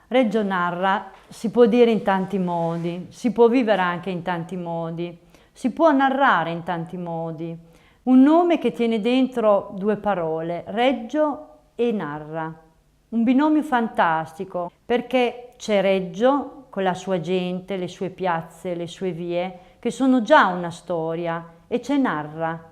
Reggio Narra si può dire in tanti modi, si può vivere anche in tanti modi, si può narrare in tanti modi. Un nome che tiene dentro due parole, Reggio e Narra. Un binomio fantastico, perché c'è Reggio con la sua gente, le sue piazze, le sue vie, che sono già una storia, e c'è Narra.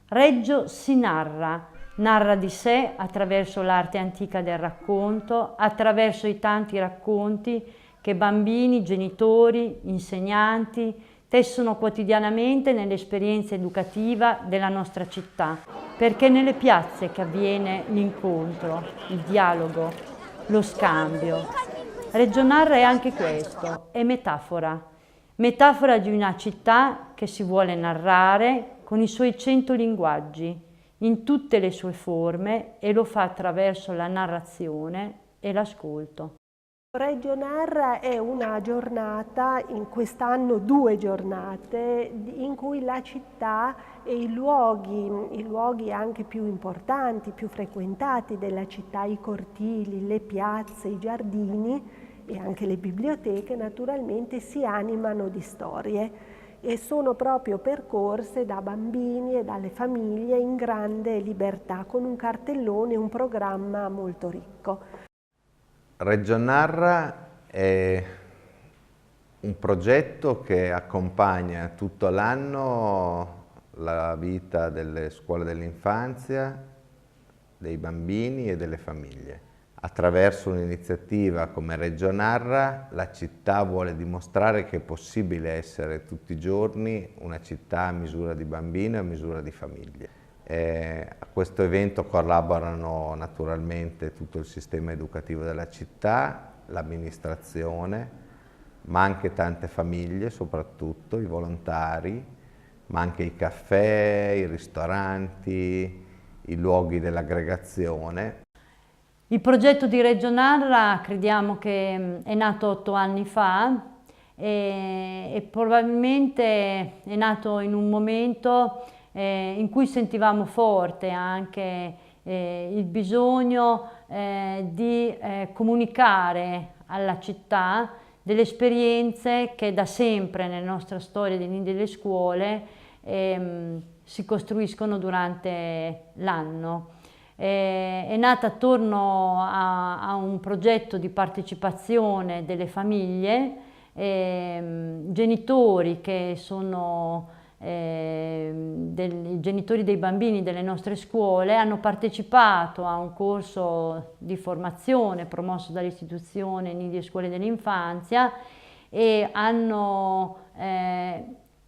Reggio si narra. Narra di sé attraverso l'arte antica del racconto, attraverso i tanti racconti che bambini, genitori, insegnanti tessono quotidianamente nell'esperienza educativa della nostra città, perché è nelle piazze che avviene l'incontro, il dialogo, lo scambio. Reggio Narra è anche questo, è metafora. Metafora di una città che si vuole narrare con i suoi 100 linguaggi, in tutte le sue forme, e lo fa attraverso la narrazione e l'ascolto. Reggio Narra è una giornata, in quest'anno 2 giornate, in cui la città e i luoghi anche più importanti, più frequentati della città, i cortili, le piazze, i giardini e anche le biblioteche naturalmente si animano di storie e sono proprio percorse da bambini e dalle famiglie in grande libertà, con un cartellone e un programma molto ricco. Reggio Narra è un progetto che accompagna tutto l'anno la vita delle scuole dell'infanzia, dei bambini e delle famiglie. Attraverso un'iniziativa come Reggio Narra, la città vuole dimostrare che è possibile essere tutti i giorni una città a misura di bambino e a misura di famiglie. A questo evento collaborano naturalmente tutto il sistema educativo della città, l'amministrazione, ma anche tante famiglie, soprattutto i volontari, ma anche i caffè, i ristoranti, i luoghi dell'aggregazione. Il progetto di Reggio Narra crediamo che è nato 8 anni fa e probabilmente è nato in un momento in cui sentivamo forte anche il bisogno di comunicare alla città delle esperienze che da sempre nella nostra storia delle scuole si costruiscono durante l'anno. È nata attorno a un progetto di partecipazione delle famiglie, genitori che sono i genitori dei bambini delle nostre scuole hanno partecipato a un corso di formazione promosso dall'istituzione Nidi e Scuole dell'Infanzia e hanno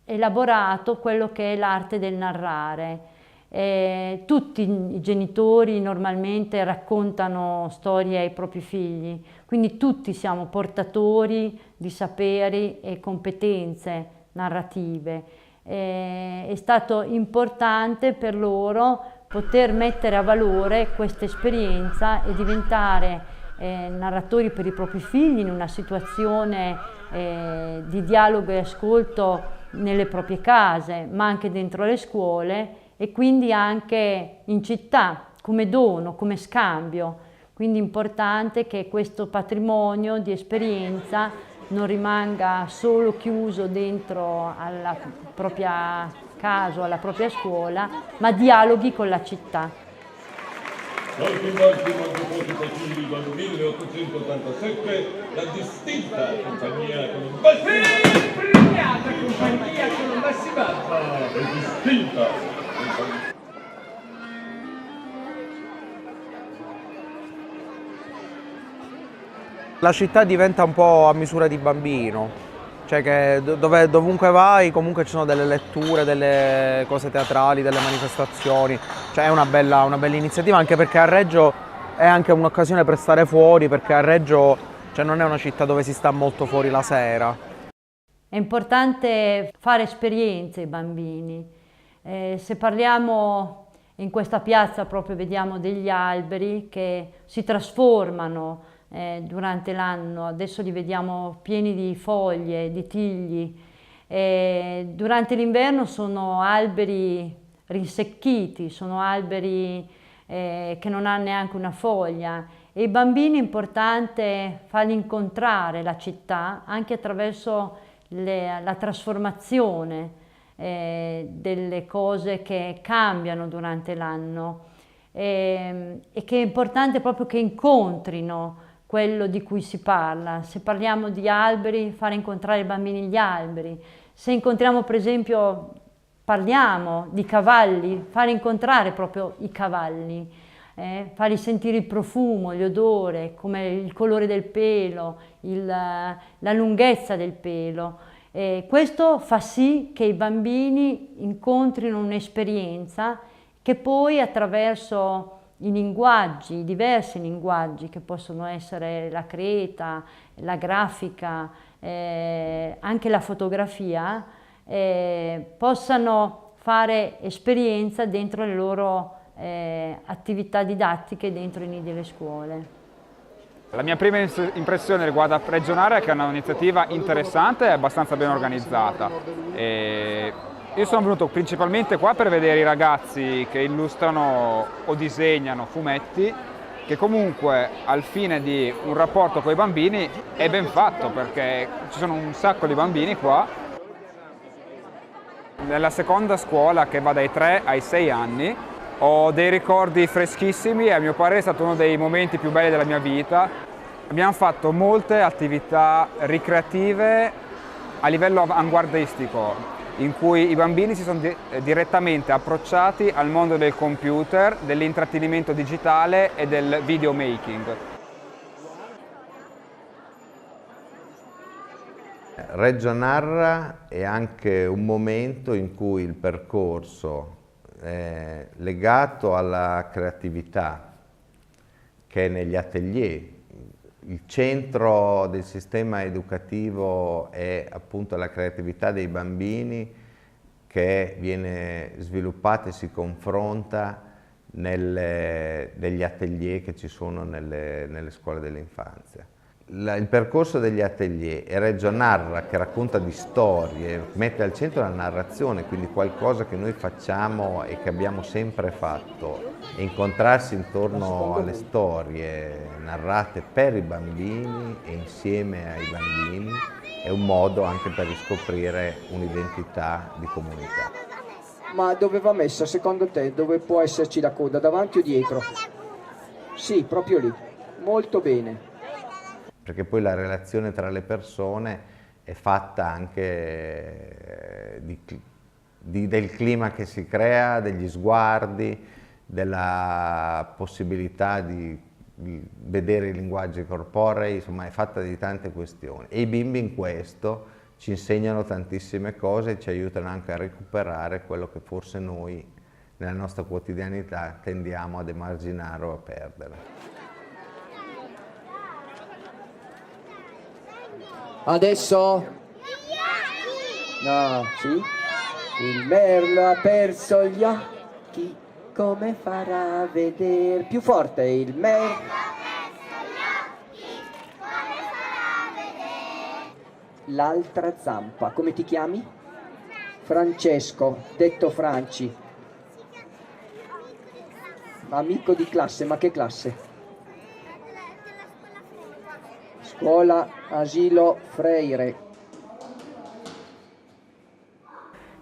elaborato quello che è l'arte del narrare. Tutti i genitori normalmente raccontano storie ai propri figli, quindi tutti siamo portatori di saperi e competenze narrative. È stato importante per loro poter mettere a valore questa esperienza e diventare narratori per i propri figli in una situazione di dialogo e ascolto nelle proprie case, ma anche dentro le scuole e quindi anche in città, come dono, come scambio. Quindi è importante che questo patrimonio di esperienza non rimanga solo chiuso dentro alla propria casa o alla propria scuola, ma dialoghi con la città. L'ultimo facili quando 1887 la distinta compagnia colombassi premiata compagnia colombassi è distinta. La città diventa un po' a misura di bambino, cioè che dovunque vai comunque ci sono delle letture, delle cose teatrali, delle manifestazioni, cioè è una bella iniziativa anche perché a Reggio è anche un'occasione per stare fuori, perché a Reggio non è una città dove si sta molto fuori la sera. È importante fare esperienze ai bambini. Se parliamo in questa piazza proprio vediamo degli alberi che si trasformano durante l'anno, adesso li vediamo pieni di foglie, di tigli. Durante l'inverno sono alberi rinsecchiti, sono alberi che non hanno neanche una foglia e i bambini è importante farli incontrare la città anche attraverso la trasformazione delle cose che cambiano durante l'anno e che è importante proprio che incontrino quello di cui si parla. Se parliamo di alberi, fare incontrare ai bambini gli alberi. Se incontriamo, per esempio, parliamo di cavalli, fare incontrare proprio i cavalli, fargli sentire il profumo, l'odore, come il colore del pelo, la lunghezza del pelo. Questo fa sì che i bambini incontrino un'esperienza che poi attraverso i linguaggi, i diversi linguaggi che possono essere la creta, la grafica, anche la fotografia, possano fare esperienza dentro le loro attività didattiche dentro i nidi delle scuole. La mia prima impressione riguarda Regionare, che è un'iniziativa interessante e abbastanza ben organizzata. Io sono venuto principalmente qua per vedere i ragazzi che illustrano o disegnano fumetti, che comunque al fine di un rapporto con i bambini è ben fatto, perché ci sono un sacco di bambini qua. Nella seconda scuola, che va dai 3 ai 6 anni, ho dei ricordi freschissimi e a mio parere è stato uno dei momenti più belli della mia vita. Abbiamo fatto molte attività ricreative a livello avanguardistico, in cui i bambini si sono direttamente approcciati al mondo del computer, dell'intrattenimento digitale e del videomaking. Reggio Narra è anche un momento in cui il percorso è legato alla creatività che è negli atelier. Il centro del sistema educativo è appunto la creatività dei bambini che viene sviluppata e si confronta negli atelier che ci sono nelle scuole dell'infanzia. Il percorso degli atelier e Reggio Narra, che racconta di storie, mette al centro la narrazione, quindi qualcosa che noi facciamo e che abbiamo sempre fatto, e incontrarsi intorno alle storie narrate per i bambini e insieme ai bambini è un modo anche per riscoprire un'identità di comunità. Ma dove va messa secondo te? Dove può esserci la coda, davanti o dietro? Sì, proprio lì. Molto bene. Perché poi la relazione tra le persone è fatta anche del clima che si crea, degli sguardi, della possibilità di vedere i linguaggi corporei, insomma è fatta di tante questioni. E i bimbi in questo ci insegnano tantissime cose e ci aiutano anche a recuperare quello che forse noi nella nostra quotidianità tendiamo ad emarginare o a perdere. Adesso? No, sì? Il merlo ha perso gli occhi, come farà a vedere? Più forte, il merlo ha perso gli occhi, come farà a vedere? L'altra zampa, come ti chiami? Francesco, detto Franci. Amico di classe, ma che classe? Scuola Asilo Freire.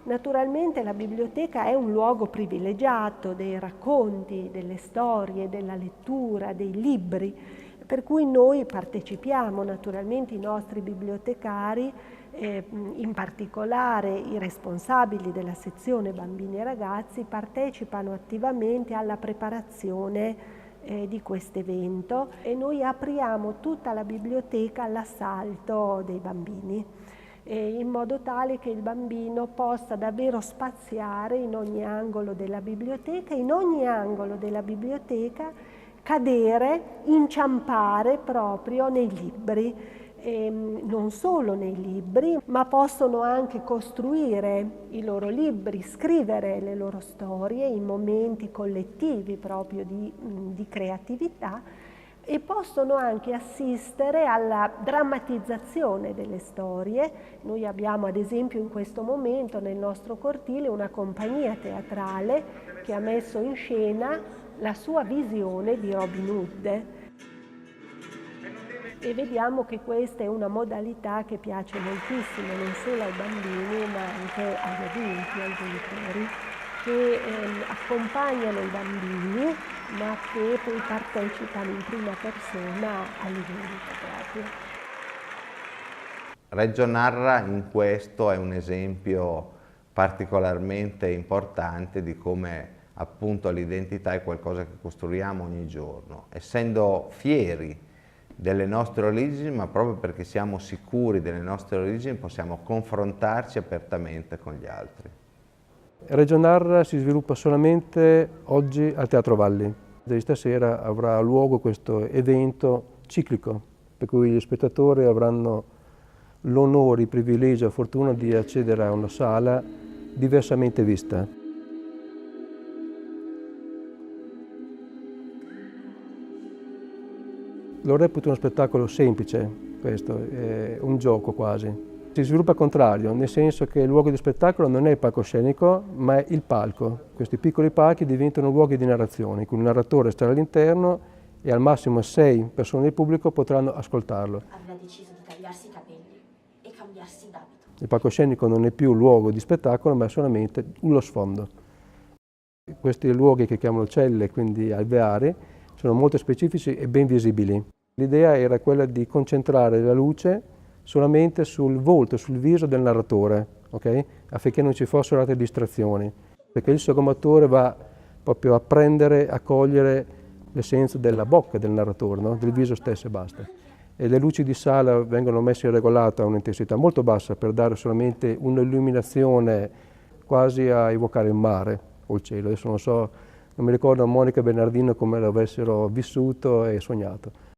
Naturalmente la biblioteca è un luogo privilegiato dei racconti, delle storie, della lettura, dei libri, per cui noi partecipiamo, naturalmente i nostri bibliotecari, in particolare i responsabili della sezione bambini e ragazzi, partecipano attivamente alla preparazione di questo evento e noi apriamo tutta la biblioteca all'assalto dei bambini, in modo tale che il bambino possa davvero spaziare in ogni angolo della biblioteca, in ogni angolo della biblioteca cadere, inciampare proprio nei libri. Non solo nei libri, ma possono anche costruire i loro libri, scrivere le loro storie in momenti collettivi proprio di creatività e possono anche assistere alla drammatizzazione delle storie. Noi abbiamo ad esempio in questo momento nel nostro cortile una compagnia teatrale che ha messo in scena la sua visione di Robin Hood. E vediamo che questa è una modalità che piace moltissimo non solo ai bambini ma anche agli adulti, ai genitori, che accompagnano i bambini ma che poi partecipano in prima persona all'evento proprio. Reggio Narra in questo è un esempio particolarmente importante di come appunto l'identità è qualcosa che costruiamo ogni giorno, essendo fieri delle nostre origini, ma proprio perché siamo sicuri delle nostre origini possiamo confrontarci apertamente con gli altri. Reggio Narra si sviluppa solamente oggi al Teatro Valli. Da stasera avrà luogo questo evento ciclico, per cui gli spettatori avranno l'onore, il privilegio, la fortuna di accedere a una sala diversamente vista. Lo reputo uno spettacolo semplice, questo, è un gioco quasi. Si sviluppa al contrario, nel senso che il luogo di spettacolo non è il palcoscenico, ma è il palco. Questi piccoli palchi diventano luoghi di narrazione, in cui il narratore starà all'interno e al massimo 6 persone del pubblico potranno ascoltarlo. Aveva deciso di tagliarsi i capelli e cambiarsi d'abito. Il palcoscenico non è più un luogo di spettacolo, ma è solamente lo sfondo. Questi luoghi che chiamano celle, quindi alveari, sono molto specifici e ben visibili. L'idea era quella di concentrare la luce solamente sul volto, sul viso del narratore, okay? Affinché non ci fossero altre distrazioni, perché il sogommatore va proprio a prendere, a cogliere l'essenza della bocca del narratore, no? Del viso stesso e basta. E le luci di sala vengono messe regolate a un'intensità molto bassa per dare solamente un'illuminazione quasi a evocare il mare o il cielo. Adesso non so, non mi ricordo Monica e Bernardino come l'avessero vissuto e sognato.